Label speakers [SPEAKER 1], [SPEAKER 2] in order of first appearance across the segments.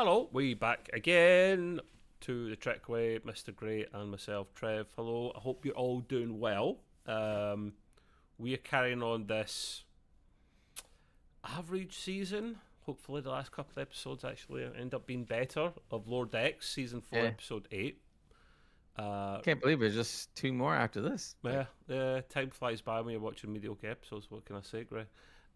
[SPEAKER 1] Hello, we back again to the Trekway, Mr. Gray and myself, Trev. Hello, I hope you're all doing well. We are carrying on this average season. Hopefully the last couple of episodes actually end up being better, of Lord X, Season 4, Episode 8.
[SPEAKER 2] Can't believe there's just 2 more after this.
[SPEAKER 1] Yeah, time flies by when you're watching mediocre episodes. What can I say, Gray?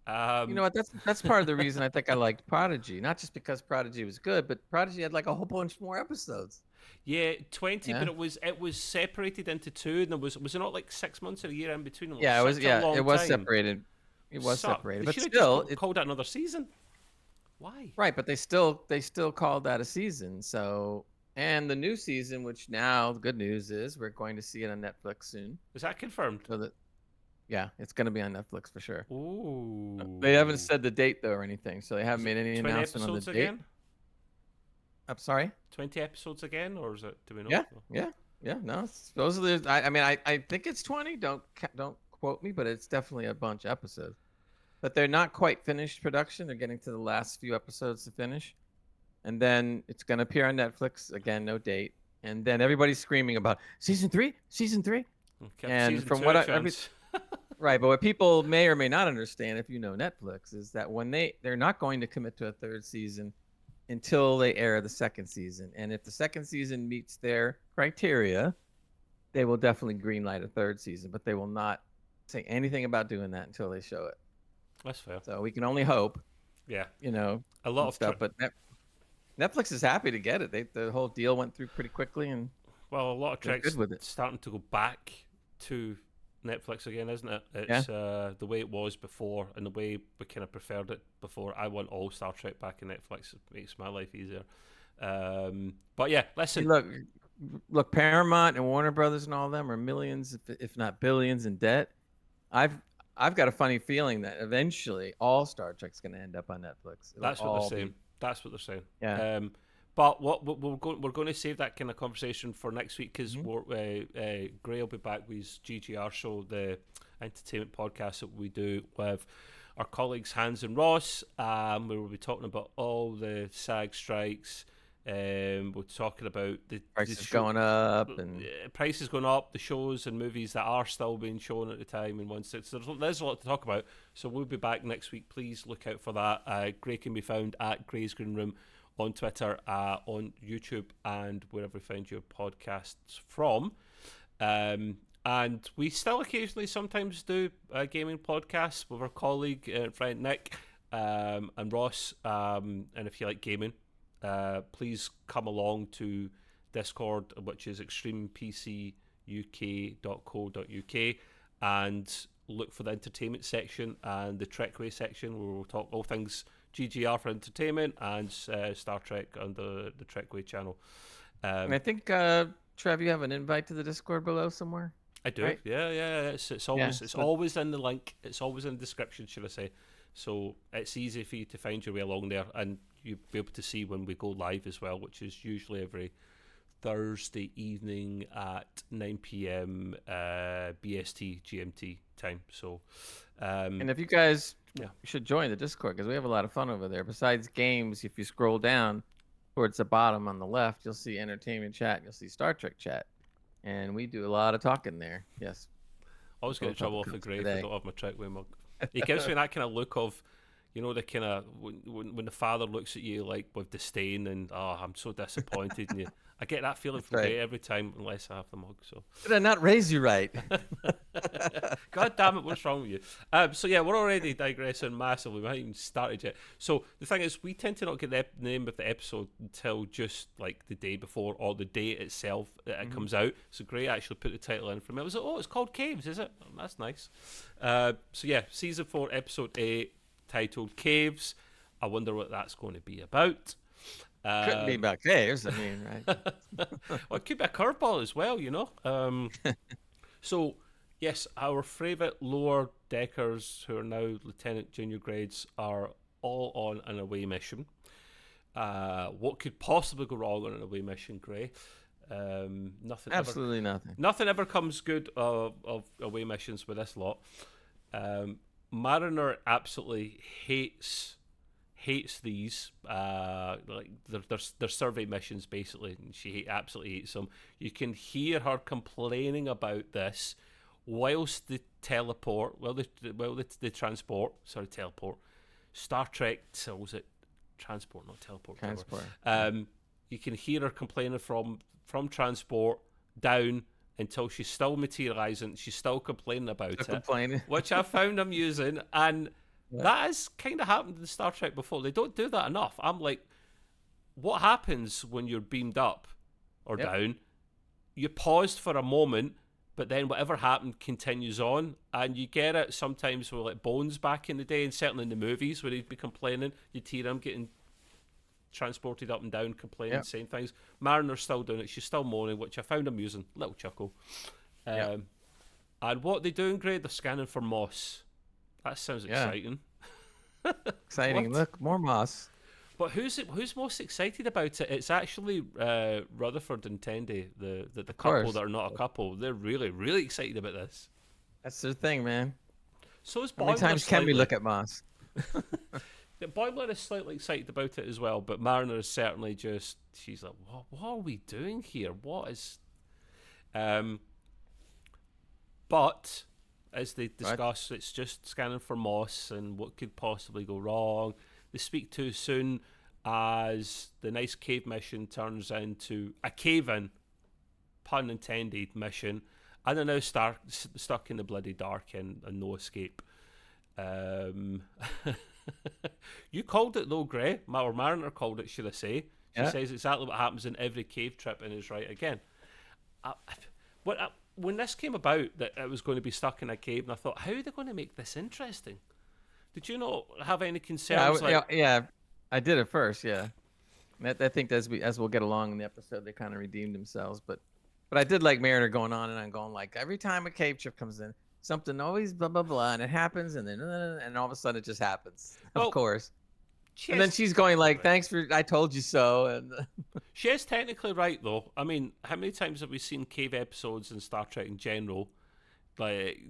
[SPEAKER 2] You know what? That's part of the reason I think I liked Prodigy. Not just because Prodigy was good, but Prodigy had like a whole bunch more episodes.
[SPEAKER 1] Yeah, 20, but it was separated into two, and there was it not like 6 months or a year in between them?
[SPEAKER 2] Yeah, it was. Yeah, it was
[SPEAKER 1] time.
[SPEAKER 2] separated. It was separated,
[SPEAKER 1] They
[SPEAKER 2] but
[SPEAKER 1] should have
[SPEAKER 2] still,
[SPEAKER 1] just called it another season. Why?
[SPEAKER 2] right? But they still called that a season. So, and the new season, which now the good news is we're going to see it on Netflix soon.
[SPEAKER 1] Is that confirmed?
[SPEAKER 2] So that, yeah, it's going to be on Netflix for sure.
[SPEAKER 1] Ooh.
[SPEAKER 2] They haven't said the date though or anything, so they haven't made any
[SPEAKER 1] 20
[SPEAKER 2] announcement on the date.
[SPEAKER 1] Again?
[SPEAKER 2] I'm sorry.
[SPEAKER 1] 20 episodes again, or is it? Do we know?
[SPEAKER 2] Yeah. No, supposedly. I think it's 20. Don't quote me, but it's definitely a bunch of episodes. But they're not quite finished production. They're getting to the last few episodes to finish, and then it's going to appear on Netflix again. No date, and then everybody's screaming about season 3.
[SPEAKER 1] Okay,
[SPEAKER 2] and from what right, but what people may or may not understand, if you know Netflix, is that when they're not going to commit to a third season until they air the second season. And if the second season meets their criteria, they will definitely greenlight a third season, but they will not say anything about doing that until they show it.
[SPEAKER 1] That's fair.
[SPEAKER 2] So we can only hope.
[SPEAKER 1] Yeah.
[SPEAKER 2] A lot of stuff, but Netflix is happy to get it. The whole deal went through pretty quickly, and
[SPEAKER 1] a lot of tracks starting to go back to Netflix again, isn't it? It's the way it was before, and the way we kind of preferred it before. I want all Star Trek back in Netflix. It makes my life easier. But yeah, listen.
[SPEAKER 2] Look, Paramount and Warner Brothers and all of them are millions, if not billions, in debt. I've got a funny feeling that eventually all Star Trek's going to end up on Netflix.
[SPEAKER 1] That's what they're saying. That's what they're saying.
[SPEAKER 2] Yeah.
[SPEAKER 1] But what we're going to save that kind of conversation for next week, because Gray will be back with his GGR show, the entertainment podcast that we do with our colleagues Hans and Ross. Where we'll be talking about all the SAG strikes. We're talking about the
[SPEAKER 2] prices going up, and
[SPEAKER 1] prices going up, the shows and movies that are still being shown at the time in one six. So there's a lot to talk about. So we'll be back next week. Please look out for that. Gray can be found at Gray's Green Room on Twitter, on YouTube, and wherever you find your podcasts from. And we still occasionally sometimes do gaming podcasts with our colleague and friend Nick and Ross. And if you like gaming, please come along to Discord, which is extremepcuk.co.uk, and look for the entertainment section and the Trekway section, where we'll talk all things GGR for entertainment and Star Trek on the Trekway channel.
[SPEAKER 2] And I think, Trev, you have an invite to the Discord below somewhere?
[SPEAKER 1] I do, right? Yeah. It's always in the link. It's always in the description, should I say. So it's easy for you to find your way along there, and you'll be able to see when we go live as well, which is usually every Thursday evening at 9 p.m. BST GMT time. So,
[SPEAKER 2] and if you guys should join the Discord, because we have a lot of fun over there. Besides games, if you scroll down towards the bottom on the left, you'll see entertainment chat, and you'll see Star Trek chat, and we do a lot of talking there. Yes.
[SPEAKER 1] Always get in trouble off the grave if I don't have my Trekway mug. It gives me that kind of look of, the kind of when the father looks at you like with disdain and I'm so disappointed in you. I get that feeling from Gray every time, unless I have the mug. So
[SPEAKER 2] did I not raise you right?
[SPEAKER 1] God damn it, what's wrong with you? So yeah, we're already digressing massively. We haven't even started yet. So the thing is, we tend to not get the name of the episode until just like the day before or the day itself that it comes out. So Gray actually put the title in for me. I was like, it's called Caves, is it? That's nice. So yeah, season 4, episode 8, titled Caves. I wonder what that's going to be about.
[SPEAKER 2] Couldn't be about caves, I mean, right?
[SPEAKER 1] Well, it could be a curveball as well, So, yes, our favourite lower deckers, who are now lieutenant junior grades, are all on an away mission. What could possibly go wrong on an away mission, Gray? Nothing.
[SPEAKER 2] Absolutely nothing.
[SPEAKER 1] Nothing ever comes good of away missions with this lot. Mariner absolutely hates hates these. Like they're survey missions basically, and she absolutely hates them. You can hear her complaining about this whilst they teleport. They transport. Sorry, teleport. Star Trek tells it transport, not teleport.
[SPEAKER 2] Transport.
[SPEAKER 1] You can hear her complaining from transport down until she's still materializing. She's still complaining about it,
[SPEAKER 2] Complaining.
[SPEAKER 1] which I found amusing. And
[SPEAKER 2] Yeah.
[SPEAKER 1] that has kind of happened in Star Trek before. They don't do that enough. I'm like, what happens when you're beamed up or down? You paused for a moment, but then whatever happened continues on, and you get it sometimes with like Bones back in the day, and certainly in the movies where he'd be complaining, you'd hear him getting transported up and down, complaining, saying things. Mariner's still doing it. She's still moaning, which I found amusing. Little chuckle. And what they doing, Greg? They're scanning for moss. That sounds exciting.
[SPEAKER 2] Exciting. Look, more moss.
[SPEAKER 1] But who's most excited about it? It's actually Rutherford and Tendi, the couple that are not a couple. They're really, really excited about this.
[SPEAKER 2] That's their thing, man.
[SPEAKER 1] So is
[SPEAKER 2] How many times can we look at moss?
[SPEAKER 1] Boimler is slightly excited about it as well, but Mariner is certainly just, she's like, what are we doing here? What is... But, as they discuss, it's just scanning for moss and what could possibly go wrong. They speak too soon as the nice cave mission turns into a cave-in, pun intended, mission, and they're now stuck in the bloody dark and no escape. You called it though, Gray, or Mariner called it, should I say. She says exactly what happens in every cave trip and is right again. When this came about, that it was going to be stuck in a cave, and I thought, how are they going to make this interesting? Did you not have any concerns?
[SPEAKER 2] I did at first, yeah. I think as we'll get along in the episode, they kind of redeemed themselves. But I did like Mariner going on and on, going like, every time a cave trip comes in, something always blah, blah, blah, and it happens, and then and all of a sudden it just happens, of course. And then she's going like, thanks for, I told you so. And
[SPEAKER 1] she is technically right, though. I mean, how many times have we seen cave episodes in Star Trek in general? Like,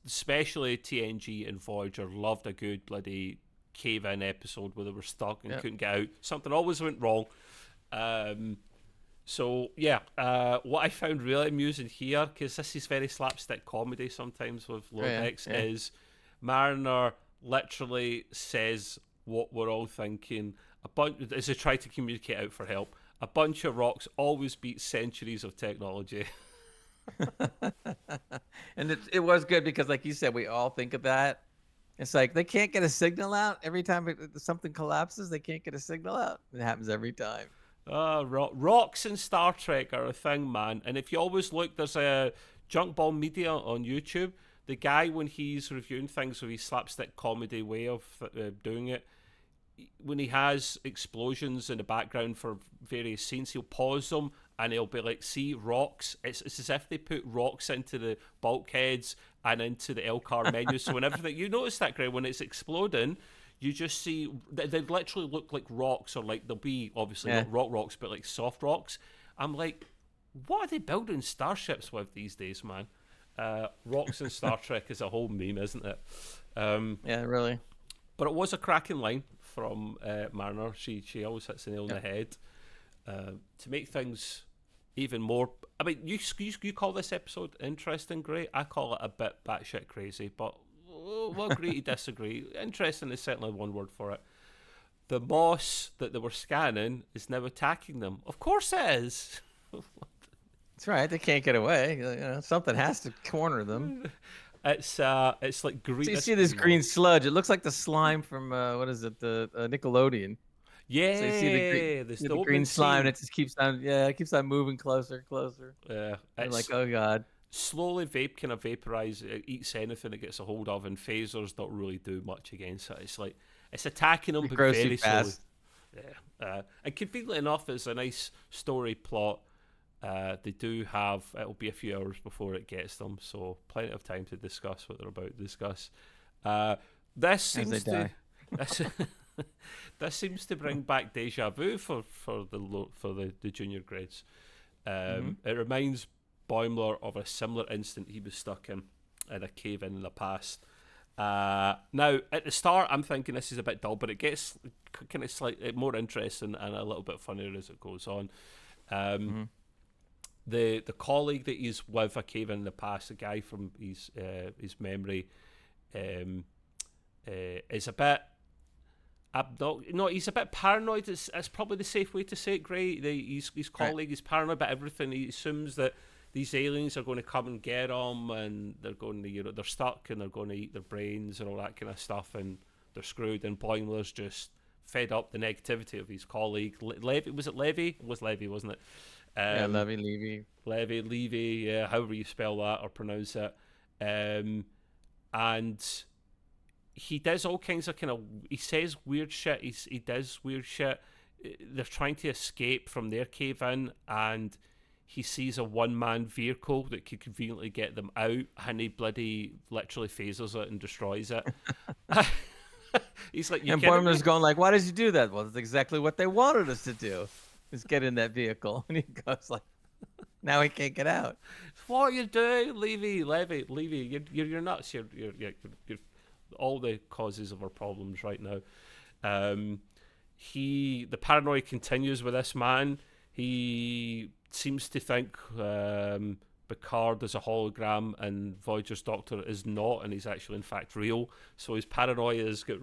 [SPEAKER 1] especially TNG and Voyager loved a good bloody cave-in episode where they were stuck and couldn't get out. Something always went wrong. What I found really amusing here, because this is very slapstick comedy sometimes with Lower Decks, is Mariner literally says what we're all thinking. As they try to communicate out for help, a bunch of rocks always beat centuries of technology.
[SPEAKER 2] And it was good because, like you said, we all think of that. It's like they can't get a signal out every time something collapses. They can't get a signal out. It happens every time.
[SPEAKER 1] Rocks in Star Trek are a thing, man. And if you always look, there's a Junk Ball Media on YouTube. The guy, when he's reviewing things with his slapstick comedy way of doing it, when he has explosions in the background for various scenes, he'll pause them and he'll be like, see, rocks. It's as if they put rocks into the bulkheads and into the LCAR menu. So whenever you notice that, Greg, when it's exploding, you just see, they literally look like rocks, or like, they'll be obviously not rocks, but like soft rocks. I'm like, what are they building starships with these days, man? Rocks in Star Trek is a whole meme, isn't it?
[SPEAKER 2] Yeah, really.
[SPEAKER 1] But it was a cracking line from Mariner. She always hits the nail on the head. To make things even more, I mean, you call this episode interesting, great. I call it a bit batshit crazy, but we'll agree to disagree. Interesting is certainly one word for it. The moss that they were scanning is now attacking them. Of course it is.
[SPEAKER 2] That's right. They can't get away. Something has to corner them.
[SPEAKER 1] It's like green.
[SPEAKER 2] So you see this green sludge. It looks like the slime from what is it? The Nickelodeon.
[SPEAKER 1] Yeah.
[SPEAKER 2] So you see the green slime, and it just keeps on moving closer and closer.
[SPEAKER 1] Yeah.
[SPEAKER 2] You're like, oh god.
[SPEAKER 1] Slowly vaporize. It eats anything it gets a hold of, and phasers don't really do much against it. It's like it's attacking them, but very slowly. Yeah. And conveniently enough, it's a nice story plot. They do have, it'll be a few hours before it gets them, so plenty of time to discuss what they're about to discuss. This seems this seems to bring back deja vu for the junior grades. It reminds Boimler of a similar incident he was stuck in a cave in the past. Now, at the start, I'm thinking this is a bit dull, but it gets kind of slightly more interesting and a little bit funnier as it goes on. Um,
[SPEAKER 2] Mm-hmm.
[SPEAKER 1] the colleague that he's with a cave in the past, the guy from his memory, um, is a bit. No, he's a bit paranoid. It's probably the safe way to say it, Gray. His
[SPEAKER 2] Right.
[SPEAKER 1] colleague is paranoid about everything. He assumes that these aliens are going to come and get him, and they're going to, they're stuck, and they're going to eat their brains and all that kind of stuff, and they're screwed. And Boimler's just fed up the negativity of his colleague. Levy, was it Levy? It was Levy, wasn't it?
[SPEAKER 2] Yeah, Levy Levy.
[SPEAKER 1] Levy, yeah, however you spell that or pronounce it. And he does all kinds of he says weird shit. He does weird shit. They're trying to escape from their cave in, and he sees a one-man vehicle that could conveniently get them out, and he bloody literally phases it and destroys it. He's like, you
[SPEAKER 2] And
[SPEAKER 1] kidding
[SPEAKER 2] Boimler's
[SPEAKER 1] me?
[SPEAKER 2] going like, "Why did you do that?" Well, it's exactly what they wanted us to do. Is get in that vehicle, and he goes like, "Now he can't get out."
[SPEAKER 1] What are you doing, Levy? You're nuts. You're all the causes of our problems right now. The paranoia continues with this man. He seems to think Picard is a hologram and Voyager's Doctor is not, and he's actually in fact real. So his paranoia is got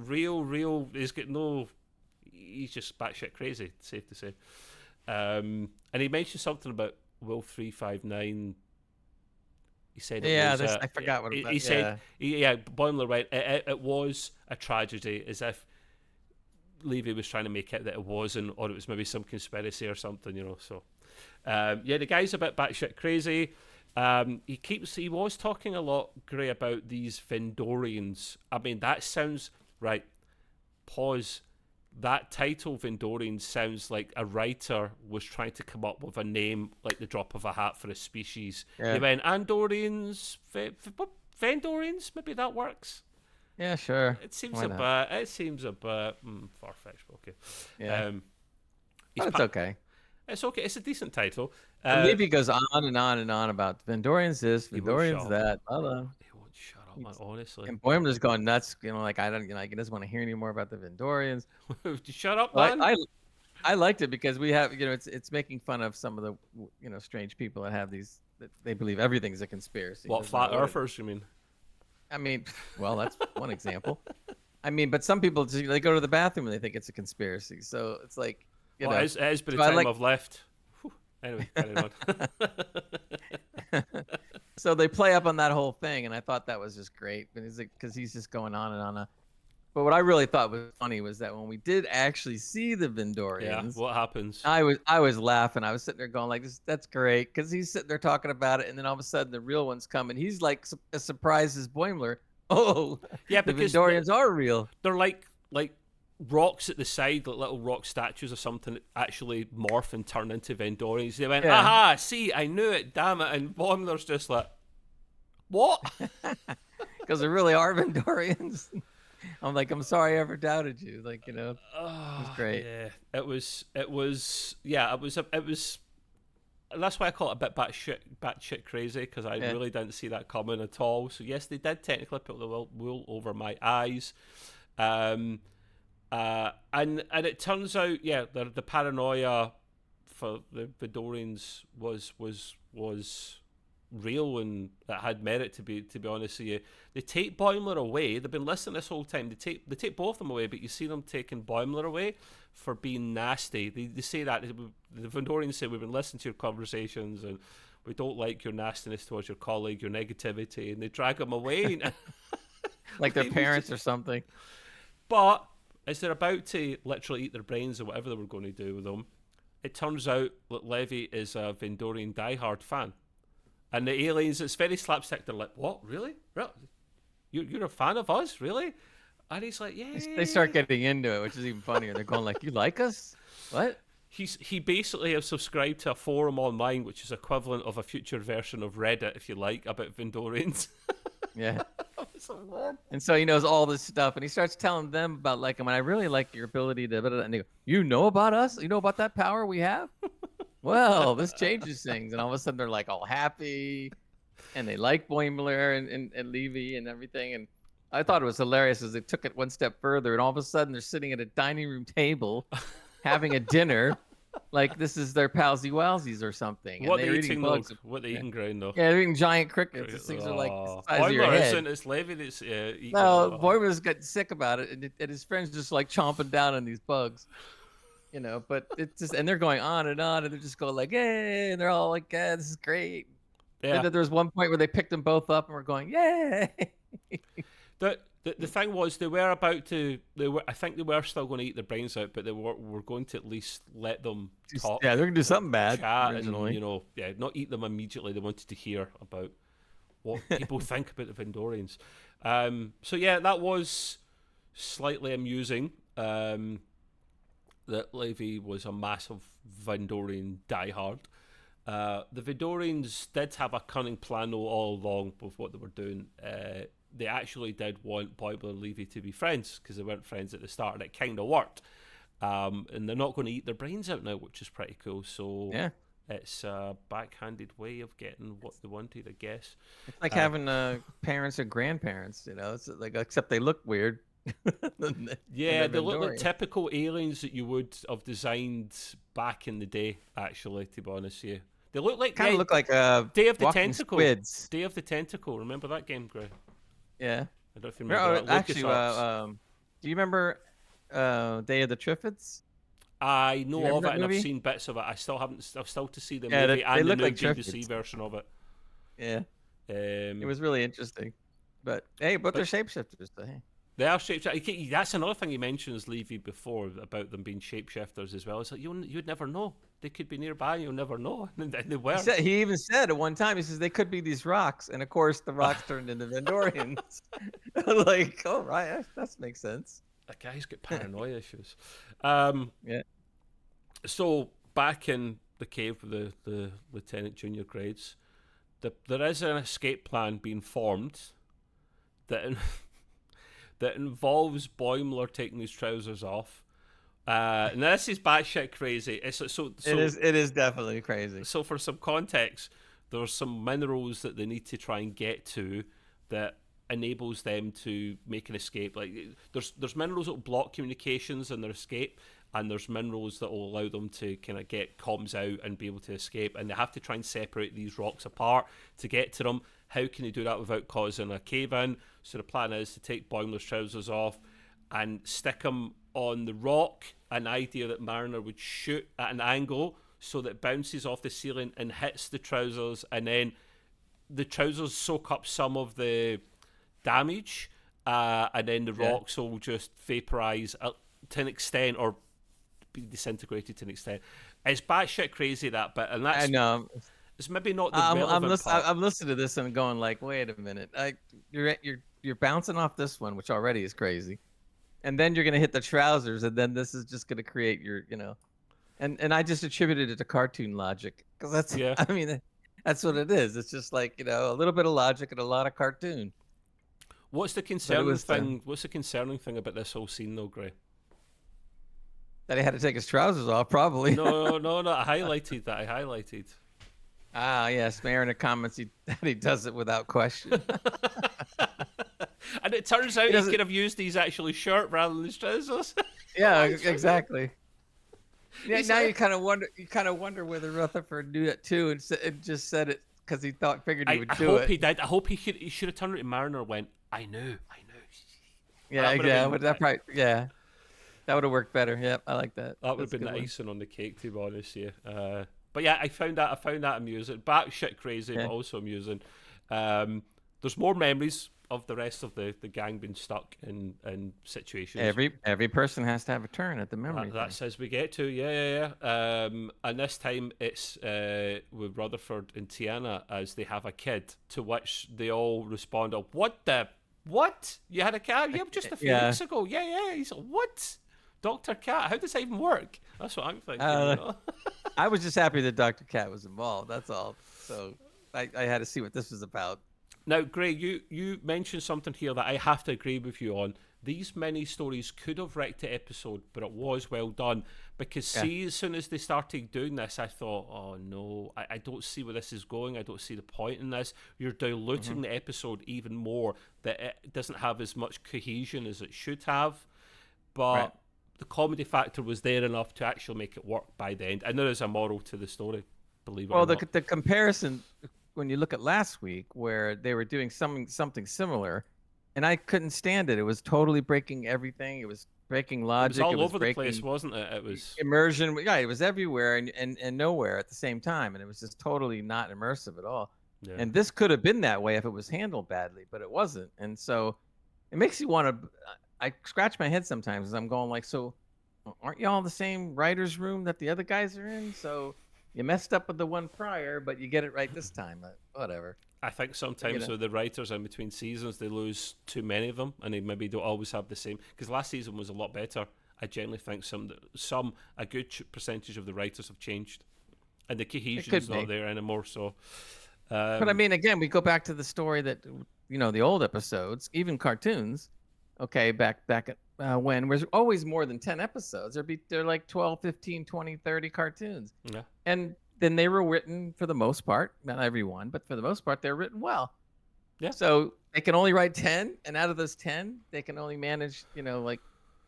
[SPEAKER 1] real. He's just batshit crazy. Safe to say. And he mentioned something about Will 359. He said it
[SPEAKER 2] Yeah,
[SPEAKER 1] was.
[SPEAKER 2] I forgot what.
[SPEAKER 1] He said, Boimler went. It was a tragedy, as if Levy was trying to make it that it wasn't, or it was maybe some conspiracy or something, So, the guy's a bit batshit crazy. He was talking a lot, Gray, about these Vendorians. I mean, that sounds right. Pause. That title, Vendorian, sounds like a writer was trying to come up with a name like the drop of a hat for a species.
[SPEAKER 2] Yeah.
[SPEAKER 1] They went Andorians, Vendorians. Maybe that works.
[SPEAKER 2] Yeah, sure.
[SPEAKER 1] It seems
[SPEAKER 2] Why
[SPEAKER 1] a
[SPEAKER 2] not?
[SPEAKER 1] bit. It seems a bit far fetched. Okay.
[SPEAKER 2] Yeah,
[SPEAKER 1] He's
[SPEAKER 2] but it's okay.
[SPEAKER 1] It's okay. It's a decent title.
[SPEAKER 2] And Levy goes on and on and on about Vendorians this,
[SPEAKER 1] He won't shut
[SPEAKER 2] Vendorians
[SPEAKER 1] up.
[SPEAKER 2] that. Blah, blah.
[SPEAKER 1] He won't shut up, man. Honestly.
[SPEAKER 2] And Boimler's going nuts. Like I don't, like he doesn't want to hear any more about the Vendorians.
[SPEAKER 1] Shut up,
[SPEAKER 2] Well,
[SPEAKER 1] man.
[SPEAKER 2] I liked it because we have, it's making fun of some of the, strange people that have these, that they believe everything's a conspiracy.
[SPEAKER 1] What,
[SPEAKER 2] Doesn't
[SPEAKER 1] flat
[SPEAKER 2] matter what
[SPEAKER 1] earthers, you mean?
[SPEAKER 2] I mean, well, that's one example. I mean, but some people, they go to the bathroom and they think it's a conspiracy. So it's like,
[SPEAKER 1] It is by the
[SPEAKER 2] So I
[SPEAKER 1] time
[SPEAKER 2] like-
[SPEAKER 1] I've left. Whew. Anyway, carry on.
[SPEAKER 2] So they play up on that whole thing, and I thought that was just great. Because he's just going on and on. But what I really thought was funny was that when we did actually see the
[SPEAKER 1] Yeah,
[SPEAKER 2] Vendorians,
[SPEAKER 1] what happens?
[SPEAKER 2] I was laughing. I was sitting there going like, that's great, because he's sitting there talking about it, and then all of a sudden the real ones come, and he's like as surprised as Boimler. Oh,
[SPEAKER 1] Yeah,
[SPEAKER 2] the
[SPEAKER 1] because
[SPEAKER 2] Vendorians are real.
[SPEAKER 1] they're like rocks at the side, like little rock statues or something that actually morph and turn into Vendorians. They went,
[SPEAKER 2] Yeah.
[SPEAKER 1] aha, see, I knew it, damn it. And Boimler's just like, what?
[SPEAKER 2] Because there really are Vendorians. I'm like, I'm sorry I ever doubted you. Like, it was great.
[SPEAKER 1] Yeah, it was. That's why I call it a bit batshit crazy, because I really didn't see that coming at all. So yes, they did technically put the wool over my eyes, and it turns out, the paranoia for the Vidorians was real, and it had merit, to be honest with you. They take Boimler away. They've been listening this whole time. They take both of them away, but you see them taking Boimler away for being nasty. They say that the Vendorians say, we've been listening to your conversations and we don't like your nastiness towards your colleague, your negativity, and they drag him away.
[SPEAKER 2] Like their parents or something.
[SPEAKER 1] But as they're about to literally eat their brains or whatever they were going to do with them, it turns out that Levy is a Vendorian diehard fan. And the aliens, it's very slapstick. They're like, what? Really? You're a fan of us? Really? And he's like, yeah.
[SPEAKER 2] They start getting into it, which is even funnier. They're going like, you like us? What?
[SPEAKER 1] He basically has subscribed to a forum online, which is equivalent of a future version of Reddit, if you like, about Vendorians.
[SPEAKER 2] Yeah. And so he knows all this stuff, and he starts telling them about, like, I really like your ability to, and they go, you know about us? You know about that power we have? Well, this changes things. And all of a sudden they're like all happy. and they like Boimler and Levy and everything. And I thought it was hilarious as they took it one step further, and all of a sudden they're sitting at a dining room table having a dinner, like this is their palsy walsies or something, and
[SPEAKER 1] What they
[SPEAKER 2] they're eating
[SPEAKER 1] eating though?
[SPEAKER 2] bugs.
[SPEAKER 1] What they eating ground though?
[SPEAKER 2] Yeah, they're eating giant crickets. These things are like the size of your
[SPEAKER 1] Boimler
[SPEAKER 2] head.
[SPEAKER 1] isn't. It's Levy that's eating.
[SPEAKER 2] No, Boimler's got sick about it, and his friends just like chomping down on these bugs. But it's just, and they're going on, and they're just going like, "Yay!" And they're all like, "Yeah, this is great."
[SPEAKER 1] Yeah.
[SPEAKER 2] And then there was one point where they picked them both up and were going, "Yay!"
[SPEAKER 1] The thing was they were about to. I think they were still going to eat their brains out, but they were going to at least let them talk.
[SPEAKER 2] Yeah, they're gonna do something bad
[SPEAKER 1] Chat
[SPEAKER 2] originally.
[SPEAKER 1] and, not eat them immediately. They wanted to hear about what people think about the Vendorians. So yeah, that was slightly amusing. That Levy was a massive Vendorian diehard. The Vendorians did have a cunning plan all along with what they were doing. They actually did want Boimler and Levy to be friends because they weren't friends at the start, and it kind of worked. And they're not going to eat their brains out now, which is pretty cool. So
[SPEAKER 2] Yeah,
[SPEAKER 1] it's a backhanded way of getting what they wanted, I guess.
[SPEAKER 2] it's like having parents or grandparents. It's like, except they look weird.
[SPEAKER 1] Yeah, they look like typical aliens that you would have designed back in the day. Actually, to be honest, yeah, they look like
[SPEAKER 2] kind of look like
[SPEAKER 1] Day of the
[SPEAKER 2] walking
[SPEAKER 1] Tentacle.
[SPEAKER 2] squids.
[SPEAKER 1] Day of the Tentacle. Remember that game, Gray?
[SPEAKER 2] Yeah.
[SPEAKER 1] I don't know if you remember that.
[SPEAKER 2] Actually, do you remember Day of the Triffids?
[SPEAKER 1] I know of it, and
[SPEAKER 2] movie?
[SPEAKER 1] I've seen bits of it. I've still to see the
[SPEAKER 2] Yeah,
[SPEAKER 1] movie
[SPEAKER 2] they
[SPEAKER 1] and the
[SPEAKER 2] look
[SPEAKER 1] new
[SPEAKER 2] like
[SPEAKER 1] BBC
[SPEAKER 2] Triffids.
[SPEAKER 1] version of it.
[SPEAKER 2] Yeah, it was really interesting. But hey, they're shapeshifters. So hey.
[SPEAKER 1] They are shapeshifters. That's another thing he mentions, Levy, before about them being shapeshifters as well. It's like you'd never know. They could be nearby. You'll never know. And they were.
[SPEAKER 2] He even said at one time, he says they could be these rocks, and of course the rocks turned into Vendorians. Like, oh right, that makes sense.
[SPEAKER 1] That guy's got paranoia issues.
[SPEAKER 2] Yeah.
[SPEAKER 1] So back in the cave with the Lieutenant Junior grades, there is an escape plan being formed that that involves Boimler taking his trousers off. And this is batshit crazy. It
[SPEAKER 2] is definitely crazy.
[SPEAKER 1] So for some context, there's some minerals that they need to try and get to that enables them to make an escape. Like there's minerals that will block communications in their escape, and there's minerals that will allow them to kind of get comms out and be able to escape. And they have to try and separate these rocks apart to get to them. How can they do that without causing a cave-in? So the plan is to take Boimler's trousers off and stick them on the rock, an idea that Mariner would shoot at an angle so that it bounces off the ceiling and hits the trousers, and then the trousers soak up some of the damage, and then the rocks will just vaporize to an extent, or be disintegrated to an extent. It's batshit crazy, that bit, and that's...
[SPEAKER 2] I know.
[SPEAKER 1] It's maybe not the relevant part.
[SPEAKER 2] I'm listening to this and going like, wait a minute, you're bouncing off this one, which already is crazy, and then you're gonna hit the trousers, and then this is just gonna create your, and I just attributed it to cartoon logic because that's, I mean, that's what it is. It's just like a little bit of logic and a lot of cartoon.
[SPEAKER 1] What's the concerning thing? What's the concerning thing about this whole scene, though, Gray?
[SPEAKER 2] That he had to take his trousers off, probably.
[SPEAKER 1] No. I highlighted.
[SPEAKER 2] Ah, yes. Mariner comments that he does it without question.
[SPEAKER 1] And it turns out he could have used his actually shirt rather than his trousers.
[SPEAKER 2] Yeah, exactly. Yeah, now you kind of wonder whether Rutherford knew that too, and just said it because he figured he would do it.
[SPEAKER 1] I hope he did. I hope he should have turned to Mariner and went, I knew.
[SPEAKER 2] Yeah, that would have worked better. Yep, I like that.
[SPEAKER 1] That would have been the icing on the cake, to be honest. Yeah. But yeah, I found that amusing. Batshit crazy, but also amusing. There's more memories of the rest of the gang being stuck in situations.
[SPEAKER 2] Every person has to have a turn at the memory.
[SPEAKER 1] That's as we get to, yeah. And this time it's with Rutherford and Tiana as they have a kid, to which they all respond, what? You had a cat? Yeah, just a few weeks ago. Yeah. He's like, what? Dr. Cat? How does that even work? That's what I'm thinking.
[SPEAKER 2] I was just happy that Dr. Cat was involved. That's all. So I had to see what this was about.
[SPEAKER 1] Now, Gray, you mentioned something here that I have to agree with you on. these mini stories could have wrecked the episode, but it was well done. Because see, as soon as they started doing this, I thought, oh no, I don't see where this is going. I don't see the point in this. You're diluting the episode even more, that it doesn't have as much cohesion as it should have. But the comedy factor was there enough to actually make it work by the end. And there is a moral to the story, believe it or not.
[SPEAKER 2] Well, the comparison, when you look at last week, where they were doing something similar, and I couldn't stand it. It was totally breaking everything. It was breaking logic.
[SPEAKER 1] It was all over the place, wasn't it? It was
[SPEAKER 2] immersion. Yeah, it was everywhere and nowhere at the same time, and it was just totally not immersive at all. Yeah. And this could have been that way if it was handled badly, but it wasn't. And so it makes you want to. I scratch my head sometimes as I'm going like, so aren't y'all in the same writer's room that the other guys are in? So you messed up with the one prior, but you get it right this time. Whatever.
[SPEAKER 1] I think sometimes with the writers in between seasons, they lose too many of them, and they maybe don't always have the same. Because last season was a lot better. I generally think a good percentage of the writers have changed, and the cohesion is not there anymore. So,
[SPEAKER 2] but I mean, again, we go back to the story that the old episodes, even cartoons. Okay, back at when there's always more than 10 episodes. They're like 12, 15, 20, 30 cartoons.
[SPEAKER 1] Yeah, and
[SPEAKER 2] then they were written for the most part, not everyone, but for the most part, they're written well.
[SPEAKER 1] Yeah.
[SPEAKER 2] So they can only write 10, and out of those 10, they can only manage, like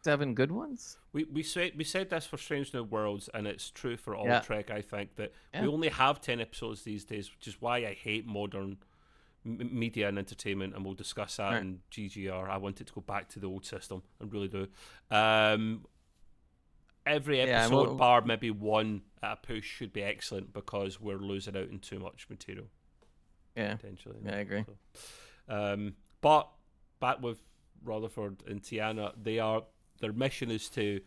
[SPEAKER 2] 7 good ones.
[SPEAKER 1] We said this for Strange New Worlds, and it's true for all Trek. I think that we only have 10 episodes these days, which is why I hate modern media and entertainment, and we'll discuss that in GGR. I want it to go back to the old system, I really do. Every episode, bar maybe one at a push, should be excellent because we're losing out in too much material.
[SPEAKER 2] Yeah,
[SPEAKER 1] potentially.
[SPEAKER 2] Yeah, I agree.
[SPEAKER 1] So, but back with Rutherford and Tiana, their mission is to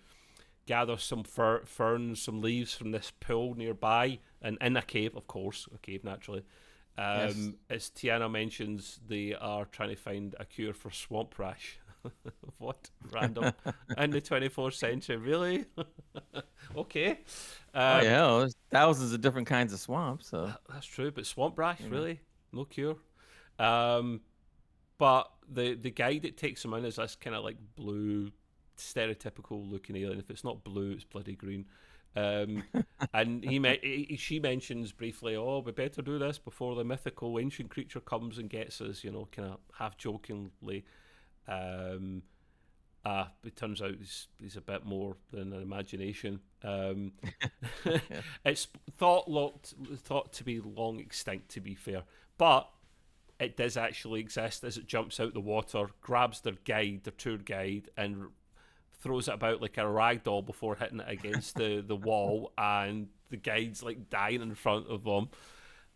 [SPEAKER 1] gather some ferns, some leaves from this pool nearby, and in a cave, of course, naturally. As Tiana mentions, they are trying to find a cure for swamp rash. What? Random. In the 24th century, really? Okay.
[SPEAKER 2] There's thousands of different kinds of swamps. So
[SPEAKER 1] that's true, but swamp rash, really? No cure? But the guy that takes him in is this kind of like blue, stereotypical looking alien. If it's not blue, it's bloody green. And she mentions briefly, we better do this before the mythical ancient creature comes and gets us, kind of half jokingly. It turns out he's a bit more than an imagination. It's thought to be long extinct, to be fair, but it does actually exist as it jumps out the water, grabs their tour guide, and throws it about like a rag doll before hitting it against the wall, and the guide's like dying in front of them.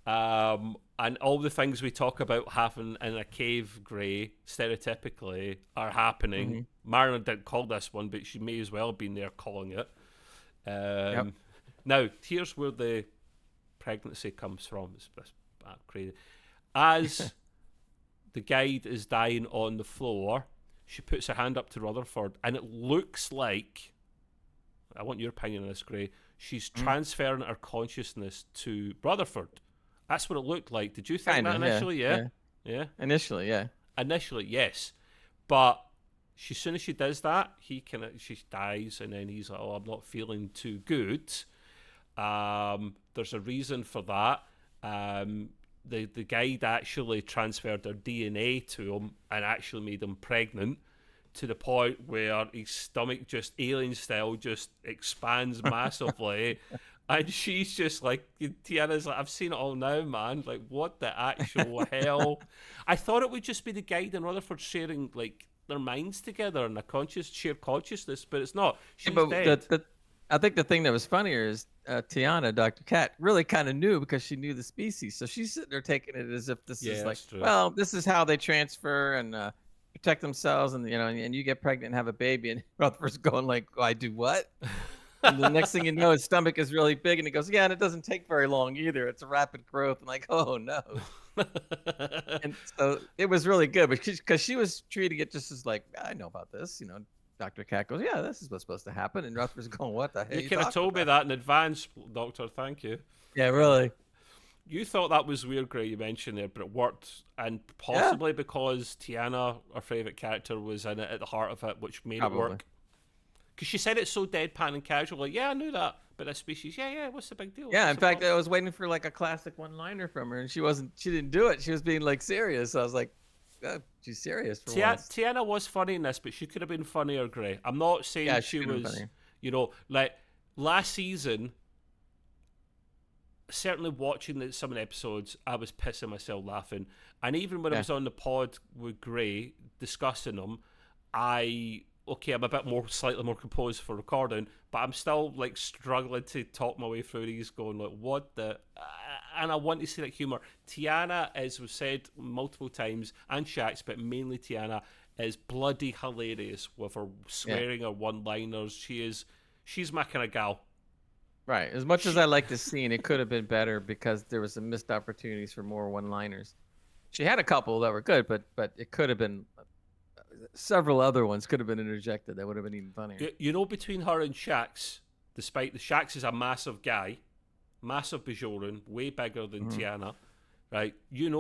[SPEAKER 1] And all the things we talk about happening in a cave, Grey, stereotypically, are happening. Marilyn didn't call this one, but she may as well have been there calling it. Now, here's where the pregnancy comes from. It's crazy. As the guide is dying on the floor, she puts her hand up to Rutherford, and it looks like, I want your opinion on this, Grey, she's transferring her consciousness to Rutherford. That's what it looked like. Did you think that initially? Yeah.
[SPEAKER 2] Initially, yeah.
[SPEAKER 1] Initially, yes. But as soon as she does that, she dies, and then he's like, I'm not feeling too good. There's a reason for that. The guide actually transferred her DNA to him and actually made him pregnant, to the point where his stomach, just alien style, just expands massively. And she's just like, Tiana's like, I've seen it all now, man. Like, what the actual hell? I thought it would just be the guide and Rutherford sharing like their minds together and a shared consciousness, but it's not. She's dead.
[SPEAKER 2] I think the thing that was funnier is Tiana, Dr. Cat, really kind of knew because she knew the species. So she's sitting there taking it as if this is like, well, this is how they transfer and protect themselves, and and you get pregnant and have a baby, and Rutherford's going like, I do what? And the next thing you know, his stomach is really big, and he goes, and it doesn't take very long either. It's a rapid growth. I'm like, oh no. And so it was really good, because she was treating it just as like, I know about this, Dr. Cat goes, this is what's supposed to happen, and Rutherford's going, what the hell?
[SPEAKER 1] You could have told me that in advance, Doctor. Thank you.
[SPEAKER 2] Yeah, really.
[SPEAKER 1] You thought that was weird, Gray, you mentioned there, but it worked. And possibly because Tiana, our favourite character, was in it at the heart of it, which made it work. Because she said it so deadpan and casual, like, yeah, I knew that. But this species, yeah, what's the big deal?
[SPEAKER 2] Yeah, in fact, I was waiting for like a classic one-liner from her, and she didn't do it. She was being like serious. So I was like, oh, she's serious for once.
[SPEAKER 1] Tiana was funny in this, but she could have been funnier, Gray. I'm not saying she was, like last season, certainly watching some of the episodes, I was pissing myself laughing. And even when I was on the pod with Gray discussing them, I'm a bit slightly more composed for recording, but I'm still like struggling to talk my way through these, going like, what the... and I want to see that humour. Tiana, as we've said multiple times, and Shax, but mainly Tiana, is bloody hilarious with her swearing, her one-liners. She's my kind of gal.
[SPEAKER 2] Right. As much as I like this scene, it could have been better because there was some missed opportunities for more one-liners. She had a couple that were good, but it could have been... several other ones could have been interjected that would have been even funnier.
[SPEAKER 1] Between her and Shax, despite the Shax is a massive guy, massive Bajoran, way bigger than Tiana, right?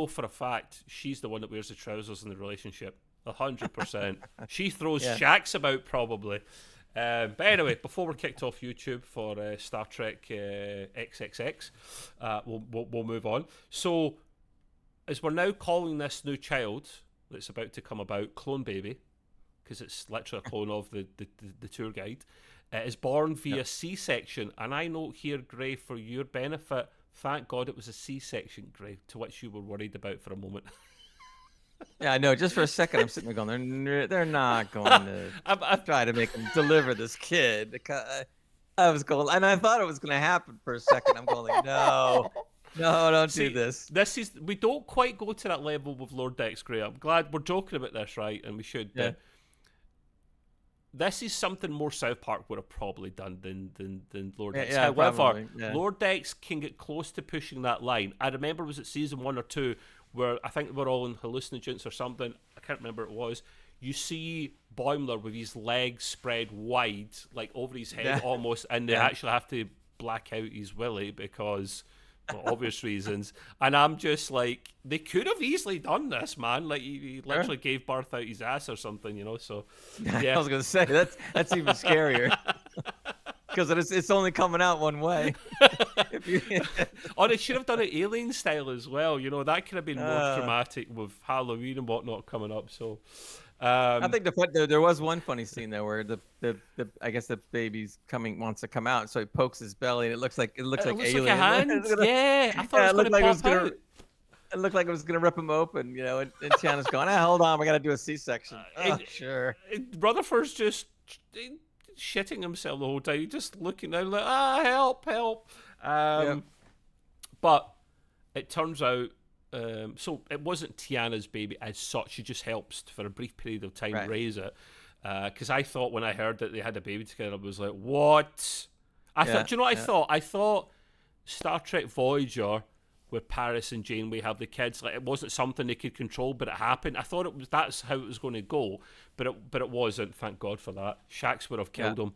[SPEAKER 1] For a fact she's the one that wears the trousers in the relationship, 100%. She throws Shax about probably. But anyway, before we're kicked off YouTube for Star Trek XXX, we'll move on. So, as we're now calling this new child that's about to come about Clone Baby, because it's literally a clone of the tour guide, is born via C-section. And I note here, Gray, for your benefit, thank God it was a C-section, Gray, to which you were worried about for a moment.
[SPEAKER 2] Yeah, I know. Just for a second, I'm sitting there going, they're not going to try to make them deliver this kid. I was going, and I thought it was going to happen for a second. I'm going like, no, don't do this.
[SPEAKER 1] We don't quite go to that level with Lord Dex, Gray. I'm glad we're joking about this, right? And we should. Yeah. This is something more South Park would have probably done than Lord Dex. However, Lord Dex can get close to pushing that line. I remember, was it season 1 or 2, where I think we're all in hallucinogens or something. I can't remember what it was. You see Boimler with his legs spread wide, like over his head almost, and they actually have to black out his willy because... for obvious reasons. And I'm just like, they could have easily done this, man. Like, he literally gave birth out his ass or something, so
[SPEAKER 2] I was gonna say that's even scarier because it's only coming out one way.
[SPEAKER 1] Or they should have done it alien style as well, that could have been more dramatic with Halloween and whatnot coming up. So
[SPEAKER 2] I think there was one funny scene there where the I guess the baby's wants to come out, so he pokes his belly and it looks like alien.
[SPEAKER 1] Like a hand. I thought it was going to pop out.
[SPEAKER 2] It looked like it was going to rip him open, and Tiana's going, hold on, we got to do a C-section. Sure.
[SPEAKER 1] Rutherford's just shitting himself the whole time, just looking down like, help. But it turns out, so it wasn't Tiana's baby as such. She just helps for a brief period of time raise it. Because I thought when I heard that they had a baby together, I was like, what? I thought, do you know what I thought? I thought Star Trek Voyager, where Paris and Janeway have the kids, like it wasn't something they could control, but it happened. I thought that's how it was going to go, but it wasn't. Thank God for that. Shax would have killed him.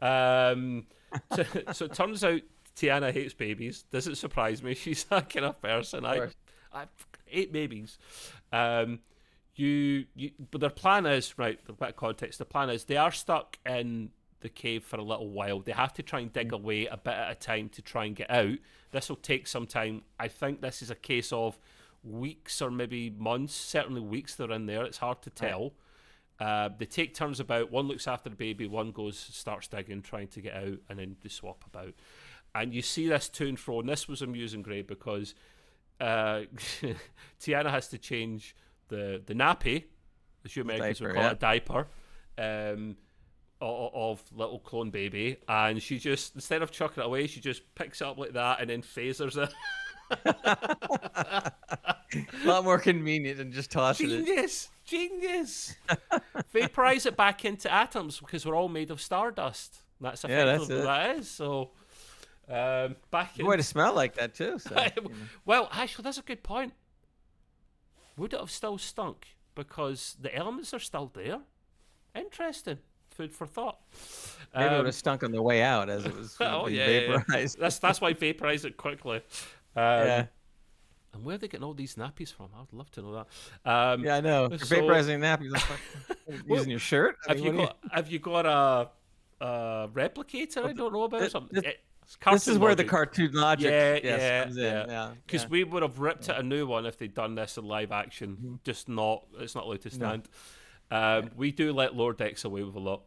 [SPEAKER 1] So it turns out Tiana hates babies. Doesn't surprise me. She's that kind of person. I hate babies. But their plan is, right, a bit of context, the plan is they are stuck in the cave for a little while. They have to try and dig away a bit at a time to try and get out. This will take some time. I think this is a case of weeks or maybe months, certainly weeks they're in there. It's hard to tell. They take turns about. One looks after the baby, one starts digging, trying to get out, and then they swap about. And you see this to and fro, and this was amusing, Gray, because Tiana has to change the nappy, as you Americans would call it, a diaper, of little clone baby, and she just, instead of chucking it away, she just picks it up like that and then phasers it.
[SPEAKER 2] A lot more convenient than just tossing it.
[SPEAKER 1] Genius. Vaporize it back into atoms because we're all made of stardust. That's effectively what that is. So back in...
[SPEAKER 2] Boy, to smell like that too. So,
[SPEAKER 1] well, actually, that's a good point. Would it have still stunk? Because the elements are still there. Interesting. Food for thought.
[SPEAKER 2] Maybe it would have stunk on the way out as it was vaporized.
[SPEAKER 1] That's why vaporize it quickly. And where are they getting all these nappies from? I'd love to know that.
[SPEAKER 2] Yeah, I know. You're
[SPEAKER 1] So,
[SPEAKER 2] vaporizing nappies. Using your shirt? I
[SPEAKER 1] have
[SPEAKER 2] mean,
[SPEAKER 1] you
[SPEAKER 2] what do
[SPEAKER 1] got have you got a replicator I don't know about or something? It's
[SPEAKER 2] this is
[SPEAKER 1] cartoon
[SPEAKER 2] where the
[SPEAKER 1] logic.
[SPEAKER 2] cartoon logic,
[SPEAKER 1] Yeah,
[SPEAKER 2] yes,
[SPEAKER 1] yeah,
[SPEAKER 2] comes
[SPEAKER 1] yeah.
[SPEAKER 2] in. Yeah,
[SPEAKER 1] Because
[SPEAKER 2] yeah.
[SPEAKER 1] we would have ripped it a new one if they'd done this in live action.
[SPEAKER 2] Mhm.
[SPEAKER 1] Just not. It's not allowed to
[SPEAKER 2] No.
[SPEAKER 1] stand.
[SPEAKER 2] Yeah.
[SPEAKER 1] We do let Lower Decks away with a lot.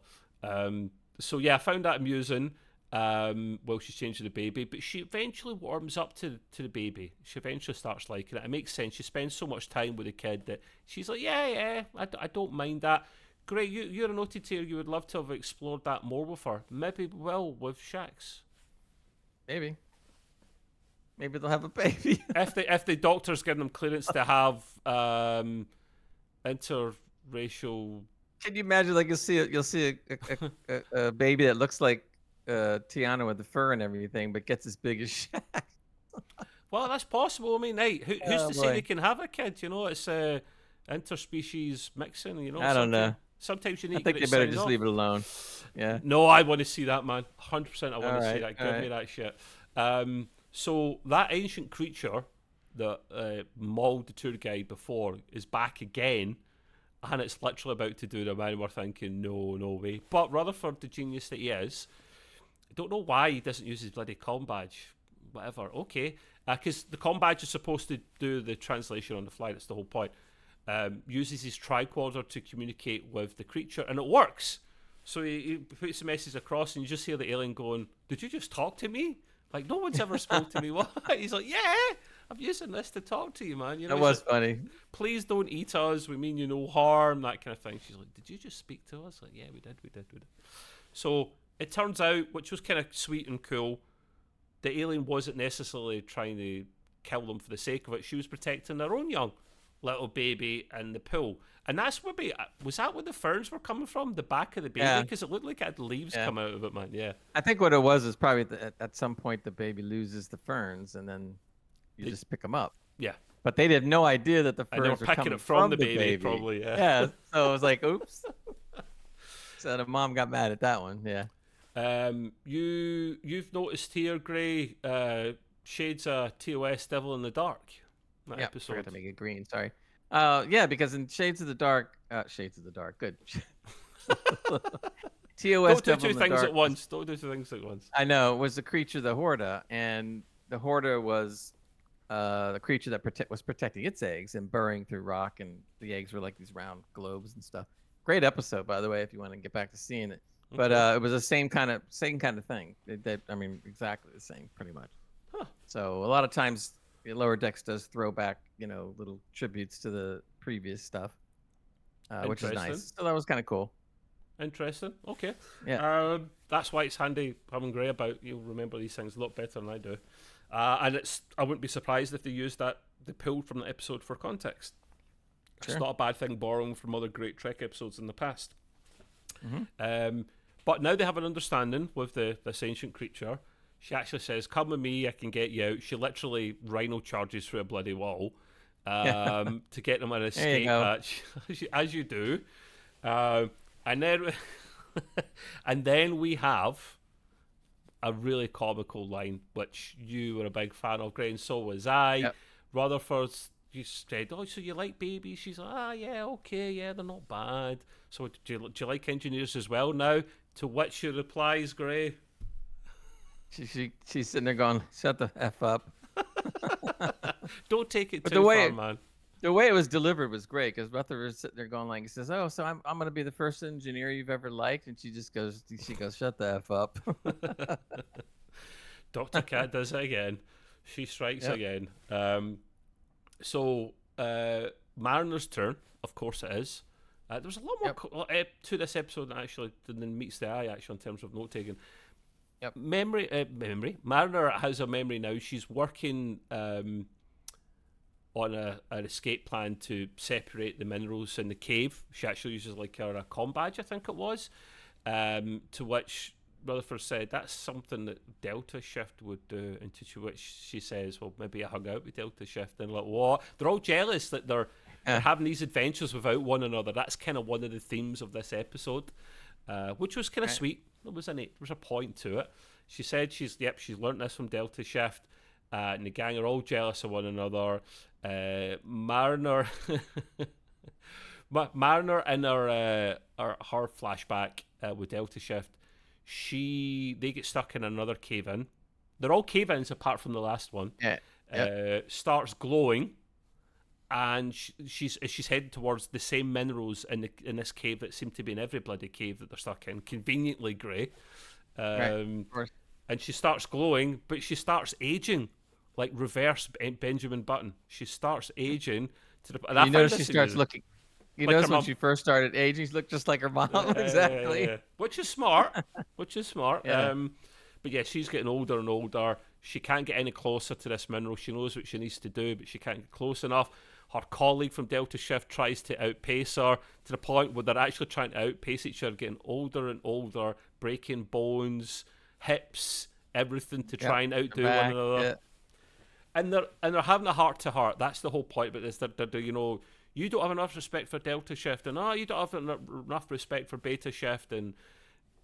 [SPEAKER 1] So yeah, I found that amusing. While she's changing the baby, but she eventually warms up to the baby. She eventually starts liking it. It makes sense. She spends so much time with the kid that she's like, yeah, I don't mind that. Great, you're a noted here. You would love to have explored that more with her. Maybe well with Shax.
[SPEAKER 2] Maybe they'll have a baby.
[SPEAKER 1] If the doctor's giving them clearance to have interracial.
[SPEAKER 2] Can you imagine? Like you'll see a baby that looks like Tiana with the fur and everything, but gets as big as Shaq.
[SPEAKER 1] Well, that's possible. I mean, hey, who's
[SPEAKER 2] Oh,
[SPEAKER 1] to say
[SPEAKER 2] boy.
[SPEAKER 1] they can have a kid? You know, it's interspecies mixing. You know,
[SPEAKER 2] I don't know.
[SPEAKER 1] Sometimes you need
[SPEAKER 2] I
[SPEAKER 1] to
[SPEAKER 2] think
[SPEAKER 1] get
[SPEAKER 2] they
[SPEAKER 1] it
[SPEAKER 2] better
[SPEAKER 1] signed
[SPEAKER 2] just
[SPEAKER 1] off.
[SPEAKER 2] leave it alone. Yeah.
[SPEAKER 1] No, I want to see that, man. 100%. I want
[SPEAKER 2] All
[SPEAKER 1] to see
[SPEAKER 2] right.
[SPEAKER 1] that.
[SPEAKER 2] All
[SPEAKER 1] Give me
[SPEAKER 2] right.
[SPEAKER 1] that shit. So that ancient creature that mauled the tour guide before is back again, and it's literally about to do them, and we're thinking, no way. But Rutherford, the genius that he is, I don't know why he doesn't use his bloody comm badge. Whatever. Okay. Because the comm badge is supposed to do the translation on the fly. That's the whole point. Uses his tricorder to communicate with the creature, and it works. So he puts the message across, and you just hear the alien going, "Did you just talk to me? Like, no one's ever spoke to me." What? He's like, "Yeah, I'm using this to talk to you, man." You know,
[SPEAKER 2] That was
[SPEAKER 1] like,
[SPEAKER 2] funny.
[SPEAKER 1] "Please don't eat us. We mean you no harm." That kind of thing. She's like, "Did you just speak to us?" Like, "Yeah, we did. So it turns out, which was kind of sweet and cool, the alien wasn't necessarily trying to kill them for the sake of it. She was protecting their own young little baby in the pool. And that's maybe, was that where the ferns were coming from? The back of the baby?
[SPEAKER 2] Yeah.
[SPEAKER 1] Because it looked like it had leaves
[SPEAKER 2] Yeah.
[SPEAKER 1] come out of it, man. Yeah.
[SPEAKER 2] I think what it was is probably at some point the baby loses the ferns, and then you just pick them up.
[SPEAKER 1] Yeah.
[SPEAKER 2] But they had no idea that the
[SPEAKER 1] And they were
[SPEAKER 2] ferns were
[SPEAKER 1] picking
[SPEAKER 2] coming
[SPEAKER 1] it from the
[SPEAKER 2] the
[SPEAKER 1] baby, probably, yeah.
[SPEAKER 2] Yeah. So it was like, oops. So the mom got mad at that one. Yeah.
[SPEAKER 1] You've noticed here, Gray, shades of TOS Devil in the Dark. That
[SPEAKER 2] Yeah.
[SPEAKER 1] episode.
[SPEAKER 2] Forgot to make it green. Sorry. Yeah, because in Shades of the Dark, good. TOS
[SPEAKER 1] Don't do
[SPEAKER 2] Devil
[SPEAKER 1] two
[SPEAKER 2] in the
[SPEAKER 1] things
[SPEAKER 2] Dark
[SPEAKER 1] at once. Don't do two things at once.
[SPEAKER 2] I know, was the creature, the Horda, and the Horda was the creature that was protecting its eggs and burrowing through rock, and the eggs were like these round globes and stuff. Great episode, by the way, if you want to get back to seeing it. But it was the same kind of thing. I mean, exactly the same, pretty much.
[SPEAKER 1] Huh.
[SPEAKER 2] So a lot of times, Lower Decks does throw back, little tributes to the previous stuff, which is nice. So that was kind of cool.
[SPEAKER 1] Interesting. Okay.
[SPEAKER 2] Yeah.
[SPEAKER 1] That's why it's handy having Gray about. You'll remember these things a lot better than I do. And I wouldn't be surprised if they used they pulled from the episode for context. Sure. It's not a bad thing borrowing from other great Trek episodes in the past.
[SPEAKER 2] Mm-hmm.
[SPEAKER 1] But now they have an understanding with this ancient creature. She actually says, "Come with me, I can get you out." She literally rhino charges through a bloody wall to get them an escape hatch, as you do. And then and then we have a really comical line, which you were a big fan of, Gray, and so was I.
[SPEAKER 2] Yep.
[SPEAKER 1] Rutherford, you said, "Oh, so you like babies?" She's like, yeah, okay, yeah, they're not bad. So do you like engineers as well now? To which she replies, Gray,
[SPEAKER 2] she's sitting there going, "Shut the F up."
[SPEAKER 1] "Don't take it too far, man."
[SPEAKER 2] The way it was delivered was great, because Rutherford was sitting there going like, he says, "Oh, so I'm gonna be the first engineer you've ever liked," and she goes, "Shut the F up."
[SPEAKER 1] Dr. Cat does it again. She strikes again. So Mariner's turn, of course it is. There was a lot more to this episode actually than meets the eye actually in terms of note taking.
[SPEAKER 2] Yep.
[SPEAKER 1] Memory. Mariner has a memory now. She's working on an escape plan to separate the minerals in the cave. She actually uses like a comm badge, I think it was, to which Rutherford said that's something that Delta Shift would do, and to which she says, "Well, maybe I hung out with Delta Shift." And like, what? They're all jealous that they're having these adventures without one another. That's kind of one of the themes of this episode, which was kind of sweet. There was a point to it. She said she's learnt this from Delta Shift. and the gang are all jealous of one another. Mariner, Mariner in her flashback with Delta Shift, they get stuck in another cave-in. They're all cave-ins apart from the last one.
[SPEAKER 2] Yeah. Yep.
[SPEAKER 1] Starts glowing, and she's heading towards the same minerals in this cave that seem to be in every bloody cave that they're stuck in, conveniently grey.
[SPEAKER 2] Right, of course.
[SPEAKER 1] And she starts glowing, but she starts aging, like reverse Benjamin Button. She starts aging to the. And
[SPEAKER 2] You notice she starts looking. You
[SPEAKER 1] like
[SPEAKER 2] notice when she first started aging, she looked just like her mom. Exactly.
[SPEAKER 1] Yeah. Which is smart.
[SPEAKER 2] Yeah.
[SPEAKER 1] But yeah, she's getting older and older. She can't get any closer to this mineral. She knows what she needs to do, but she can't get close enough. Her colleague from Delta Shift tries to outpace her to the point where they're actually trying to outpace each other, getting older and older, breaking bones, hips, everything to try and outdo one another.
[SPEAKER 2] Yeah.
[SPEAKER 1] And they're having a heart to heart. That's the whole point. But they're you don't have enough respect for Delta Shift, and you don't have enough respect for Beta Shift, and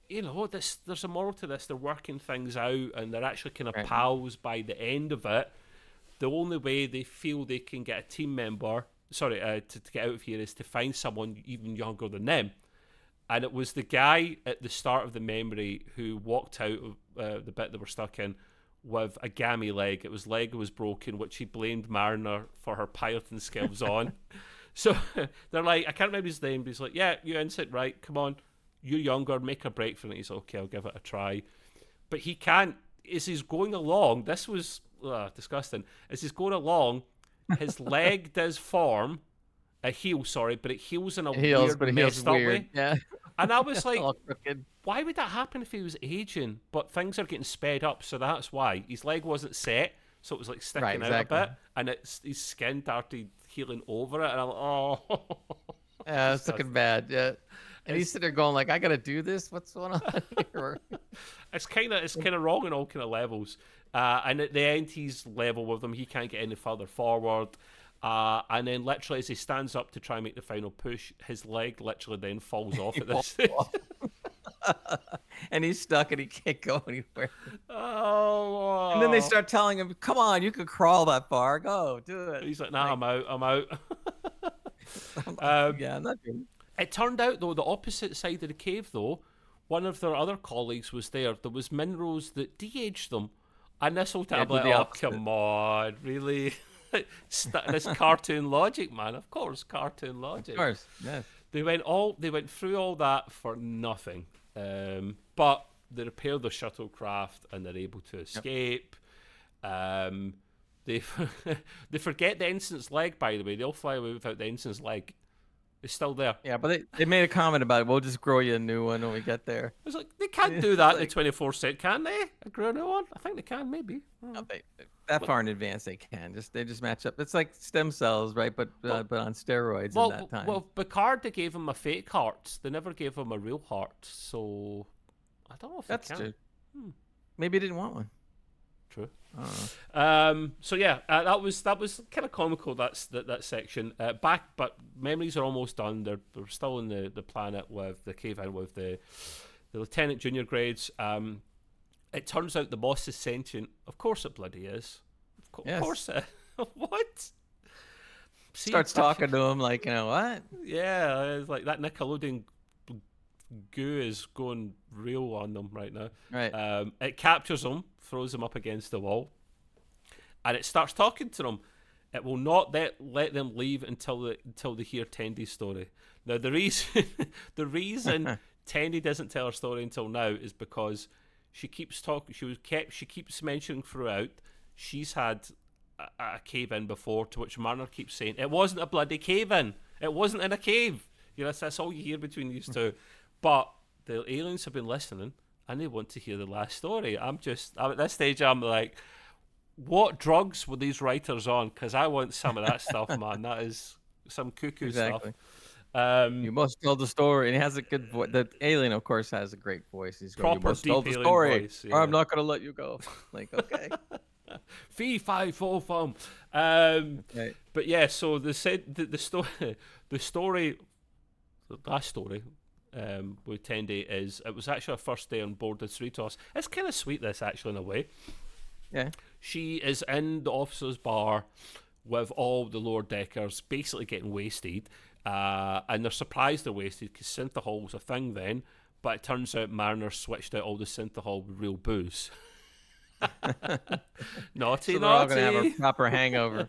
[SPEAKER 1] there's a moral to this. They're working things out, and they're actually kind of pals by the end of it. The only way they feel they can get a team member, to get out of here, is to find someone even younger than them. And it was the guy at the start of the memory who walked out of the bit they were stuck in with a gammy leg. His leg was broken, which he blamed Mariner for her piloting skills on. So they're like, I can't remember his name, but he's like, yeah, you insert right, come on, you're younger, make a break for it. He's like, okay, I'll give it a try. But he can't, as he's going along, this was disgusting, as he's going along, his leg does form a heel, but it heals in a weird, messed up way.
[SPEAKER 2] Yeah.
[SPEAKER 1] And I was like, why would that happen if he was aging? But things are getting sped up, so that's why. His leg wasn't set, so it was like sticking out a bit, and his skin started healing over it, and I'm like, oh.
[SPEAKER 2] Yeah, it's looking bad, yeah. And he's sitting there going like, I gotta do this? What's going on here?
[SPEAKER 1] It's kind of wrong in all kind of levels. And at the end, he's level with them. He can't get any further forward. And then literally as he stands up to try and make the final push, his leg literally then falls off at this stage.
[SPEAKER 2] And he's stuck and he can't go anywhere.
[SPEAKER 1] Oh.
[SPEAKER 2] And then they start telling him, come on, you can crawl that far. Go, do it.
[SPEAKER 1] He's like, nah, I'm out.
[SPEAKER 2] Yeah, I'm not doing it.
[SPEAKER 1] It turned out, though, the opposite side of the cave, though, one of their other colleagues was there. There was minerals that de-aged them. And this whole time, come on, really? This cartoon logic, man. Of course, cartoon logic.
[SPEAKER 2] Of course, yes.
[SPEAKER 1] They went through all that for nothing. But they repair their shuttlecraft and they're able to escape. They forget the ensign's leg, by the way. They'll fly away without the ensign's leg. It's still there.
[SPEAKER 2] Yeah, but they made a comment about it. We'll just grow you a new one when we get there.
[SPEAKER 1] It's like, they can't do that in the 24th century, can they? Grow a new one? I think they can, maybe.
[SPEAKER 2] That far in advance they can. They just match up. It's like stem cells, right? But on steroids at that time.
[SPEAKER 1] Well, Picard, they gave him a fake heart. They never gave him a real heart. So I don't know if
[SPEAKER 2] that's
[SPEAKER 1] they can.
[SPEAKER 2] True. Maybe he didn't want one.
[SPEAKER 1] True.
[SPEAKER 2] So
[SPEAKER 1] yeah, that was kind of comical. That section. But memories are almost done. They're still on the planet with the cave in with the lieutenant junior grades. It turns out the boss is sentient. Of course it bloody is. Of course it. What?
[SPEAKER 2] Starts talking to him like, what?
[SPEAKER 1] Yeah, it's like that Nickelodeon goo is going real on them right now.
[SPEAKER 2] Right.
[SPEAKER 1] It captures them, throws them up against the wall, and it starts talking to them. It will not let them leave until they hear Tendy's story. Now the reason Tendy doesn't tell her story until now is because she keeps talking. She keeps mentioning throughout she's had a cave in before, to which Mariner keeps saying it wasn't a bloody cave in. It wasn't in a cave. That's all you hear between these two. But the aliens have been listening and they want to hear the last story. I'm at this stage, I'm like, what drugs were these writers on? Because I want some of that stuff, man. That is some cuckoo stuff.
[SPEAKER 2] You must tell the story. And he has a good voice. The alien, of course, has a great voice. He's going,
[SPEAKER 1] proper
[SPEAKER 2] you must
[SPEAKER 1] deep
[SPEAKER 2] tell the story,
[SPEAKER 1] voice,
[SPEAKER 2] or I'm not going to let you go. Like, okay.
[SPEAKER 1] Fee, fi, fo, fum.
[SPEAKER 2] Right.
[SPEAKER 1] But yeah, so they said the story, the last story with Tendy is, it was actually our first day on board the Cerritos. It's kind of sweet, this, actually, in a way.
[SPEAKER 2] Yeah.
[SPEAKER 1] She is in the officers' bar with all the lower deckers, basically getting wasted. And they're surprised they're wasted because synthahol was a thing then. But it turns out Mariner switched out all the synthahol with real booze. Naughty,
[SPEAKER 2] So they're all gonna have a
[SPEAKER 1] naughty.
[SPEAKER 2] proper hangover.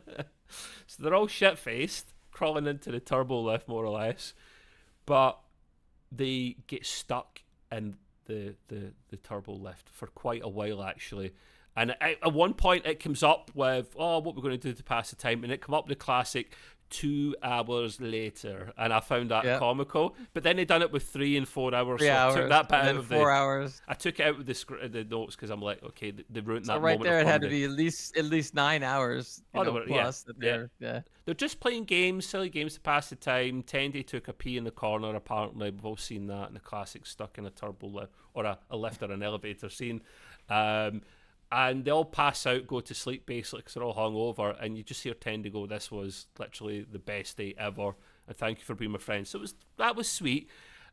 [SPEAKER 1] So they're all shit-faced, crawling into the turbo lift, more or less. But they get stuck in the turbo lift for quite a while, actually. And at one point, it comes up with, what we're going to do to pass the time. And it come up with the classic 2 hours later. And I found that comical. But then they done it with 3 and 4 hours.
[SPEAKER 2] 3
[SPEAKER 1] so
[SPEAKER 2] hours.
[SPEAKER 1] I took that bit
[SPEAKER 2] and
[SPEAKER 1] out
[SPEAKER 2] then
[SPEAKER 1] of
[SPEAKER 2] 4 hours.
[SPEAKER 1] I took it out of the notes because I'm like, okay, they ruined
[SPEAKER 2] So
[SPEAKER 1] that
[SPEAKER 2] right
[SPEAKER 1] moment.
[SPEAKER 2] there,
[SPEAKER 1] of
[SPEAKER 2] it had to
[SPEAKER 1] comedy.
[SPEAKER 2] be at least 9 hours. Plus.
[SPEAKER 1] They're just playing games, silly games to pass the time. Tendy took a pee in the corner, apparently. We've all seen that in the classic stuck in a turbo lift, or a lift or an elevator scene. And they all pass out, go to sleep, basically, because they're all hungover. And you just hear Tendy go, this was literally the best day ever. And thank you for being my friend. So that was sweet.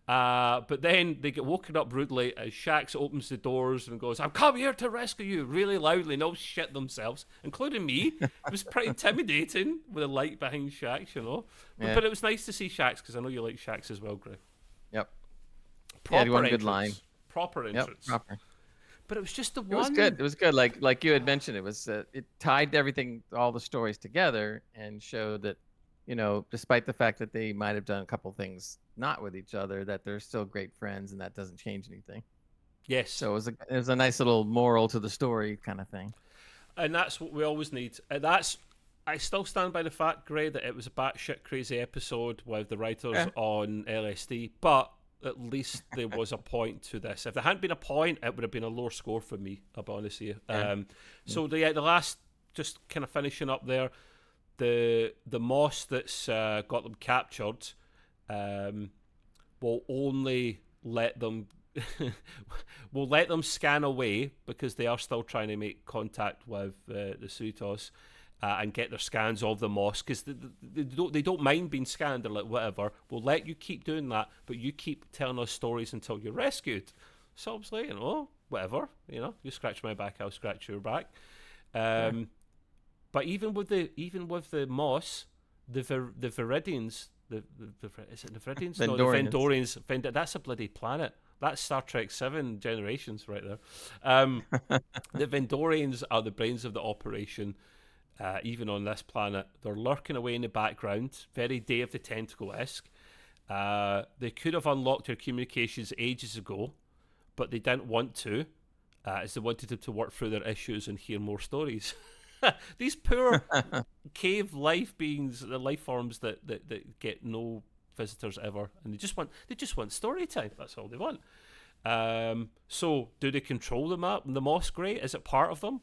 [SPEAKER 1] But then they get woken up rudely as Shax opens the doors and goes, "I've come here to rescue you," really loudly, and all shit themselves, including me. It was pretty intimidating with a light behind Shax, you know.
[SPEAKER 2] Yeah.
[SPEAKER 1] But it was nice to see Shax because I know you like Shax as well, Gray.
[SPEAKER 2] Yep.
[SPEAKER 1] Proper
[SPEAKER 2] one
[SPEAKER 1] entrance.
[SPEAKER 2] good line.
[SPEAKER 1] Proper entrance.
[SPEAKER 2] Yep, proper.
[SPEAKER 1] But it was just the one.
[SPEAKER 2] It was good. It was good. Like you had mentioned, it was it tied everything, all the stories together, and showed that, you know, despite the fact that they might have done a couple things not with each other, that they're still great friends, and that doesn't change anything.
[SPEAKER 1] Yes.
[SPEAKER 2] So it was a nice little moral to the story kind of thing.
[SPEAKER 1] And that's what we always need. I still stand by the fact, Gray, that it was a batshit crazy episode with the writers on LSD, but at least there was a point to this. If there hadn't been a point, it would have been a lower score for me, I'll be honest with you. So the last, just kind of finishing up there, the moss that's got them captured will only let them will let them scan away because they are still trying to make contact with the Suitos and get their scans of the moss, because they don't mind being scanned. They're like, whatever, we'll let you keep doing that, but you keep telling us stories until you're rescued. So I was like, whatever, you scratch my back, I'll scratch your back. But even with the moss, the Viridians, is it the Viridians? No, the Vendorians. That's a bloody planet. That's Star Trek 7 Generations right there. The Vendorians are the brains of the operation. Even on this planet, they're lurking away in the background, very Day of the Tentacle-esque. They could have unlocked their communications ages ago, but they didn't want to, as they wanted them to work through their issues and hear more stories. These poor cave life beings, the life forms that get no visitors ever, and they just want story time. That's all they want. So do they control the map and the moss, Gray? Is it part of them?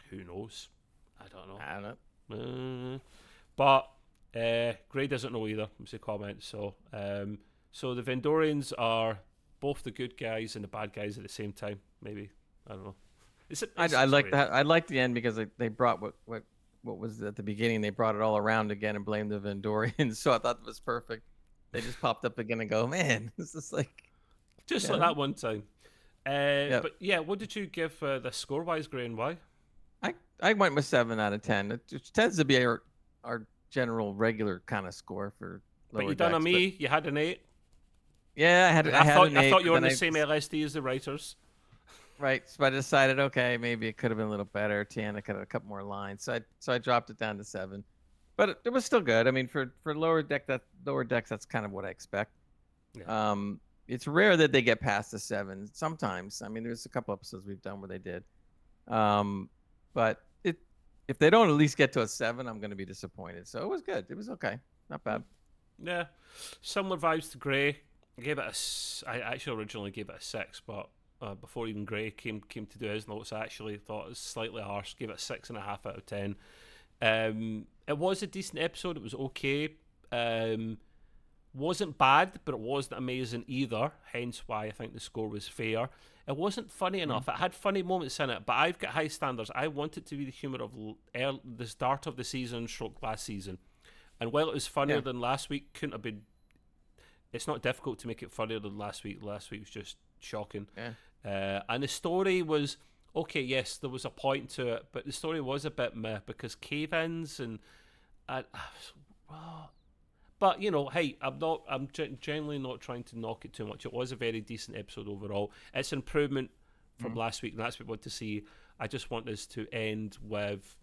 [SPEAKER 1] Who knows? I don't know. But Gray doesn't know either, was the comment. So the Vendorians are both the good guys and the bad guys at the same time. Maybe, I don't know.
[SPEAKER 2] I like that. I like the end because they brought what was at the beginning. They brought it all around again and blamed the Vendorians. So I thought it was perfect. They just popped up again and go, man, this is like
[SPEAKER 1] just like that one time. But yeah, what did you give the score-wise, Gray, and why?
[SPEAKER 2] I went with 7 out of 10. It tends to be our general regular kind of score for lower
[SPEAKER 1] But you done
[SPEAKER 2] decks,
[SPEAKER 1] a me. You had an 8.
[SPEAKER 2] Yeah, I had an 8.
[SPEAKER 1] I thought you were on the same LSD as the writers.
[SPEAKER 2] Right, so I decided, okay, maybe it could have been a little better. Tiana could have a couple more lines, so I dropped it down to 7. But it was still good. I mean, for lower decks, that's kind of what I expect. Yeah. It's rare that they get past the 7. Sometimes, I mean, there's a couple episodes we've done where they did. But if they don't at least get to a 7, I'm going to be disappointed. So it was good. It was okay. Not bad.
[SPEAKER 1] Yeah. Similar vibes to Gray. I actually originally gave it a 6, but before even Gray came to do his notes, I actually thought it was slightly harsh. Gave it a 6.5 out of 10. It was a decent episode. It was okay. Wasn't bad, but it wasn't amazing either. Hence why I think the score was fair. It wasn't funny enough. It had funny moments in it, but I've got high standards. I want it to be the humour of the start of the season, last season. And while it was funnier than last week, couldn't have been. It's not difficult to make it funnier than last week. Last week was just shocking. Yeah. And the story was okay, yes, there was a point to it, but the story was a bit meh because cave-ins and well, but you know, hey, I'm generally not trying to knock it too much. It was a very decent episode overall. It's an improvement from last week, and that's what we want to see. I just want this to end with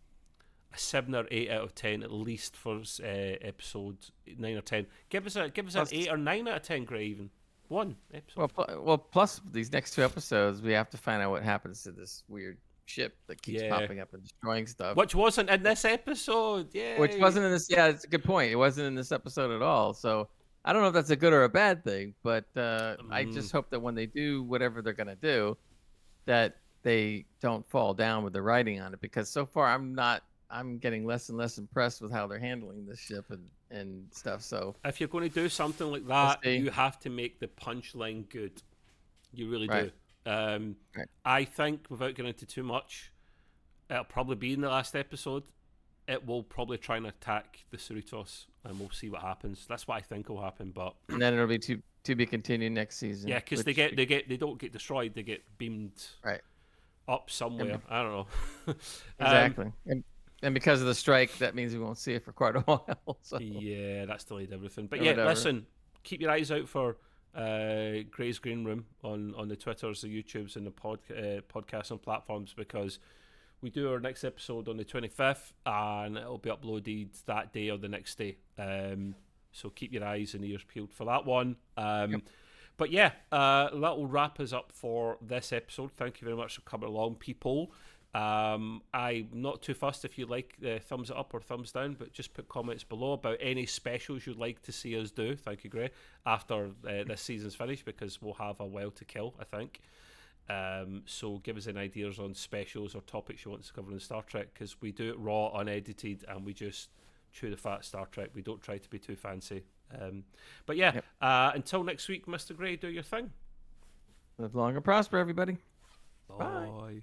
[SPEAKER 1] a 7 or 8 out of 10 at least for episode 9 or 10. Give us an 8 or 9 out of 10, Gray. Even one episode.
[SPEAKER 2] Well, plus these next 2 episodes, we have to find out what happens to this weird ship that keeps popping up and destroying stuff.
[SPEAKER 1] Which wasn't in this episode. Yeah.
[SPEAKER 2] Which wasn't in this. Yeah, it's a good point. It wasn't in this episode at all. So I don't know if that's a good or a bad thing, but I just hope that when they do whatever they're gonna do, that they don't fall down with the writing on it, because so far I'm getting less and less impressed with how they're handling this ship and stuff. So
[SPEAKER 1] if you're going to do something like that, you have to make the punchline good. You really do. I think, without getting into too much, it'll probably be in the last episode. It will probably try and attack the Cerritos, and we'll see what happens. That's what I think will happen. But
[SPEAKER 2] and then it'll be to be continued next season.
[SPEAKER 1] Yeah, because they don't get destroyed. They get beamed up somewhere. I don't know.
[SPEAKER 2] Exactly. And because of the strike, that means we won't see it for quite a while. So.
[SPEAKER 1] Yeah, that's delayed everything. But yeah, listen, keep your eyes out for Gray's Green Room on the Twitters, the YouTubes, and the podcasts and platforms, because we do our next episode on the 25th, and it'll be uploaded that day or the next day. So keep your eyes and ears peeled for that one. But yeah, that will wrap us up for this episode. Thank you very much for coming along, people. I'm not too fussed if you like the thumbs up or thumbs down, but just put comments below about any specials you'd like to see us do. Thank you, Gray. After this season's finished, because we'll have a while to kill, I think. So give us any ideas on specials or topics you want us to cover in Star Trek, because we do it raw, unedited, and we just chew the fat Star Trek. We don't try to be too fancy. But yeah, until next week, Mr. Gray, do your thing.
[SPEAKER 2] Live long and prosper, everybody.
[SPEAKER 1] Bye.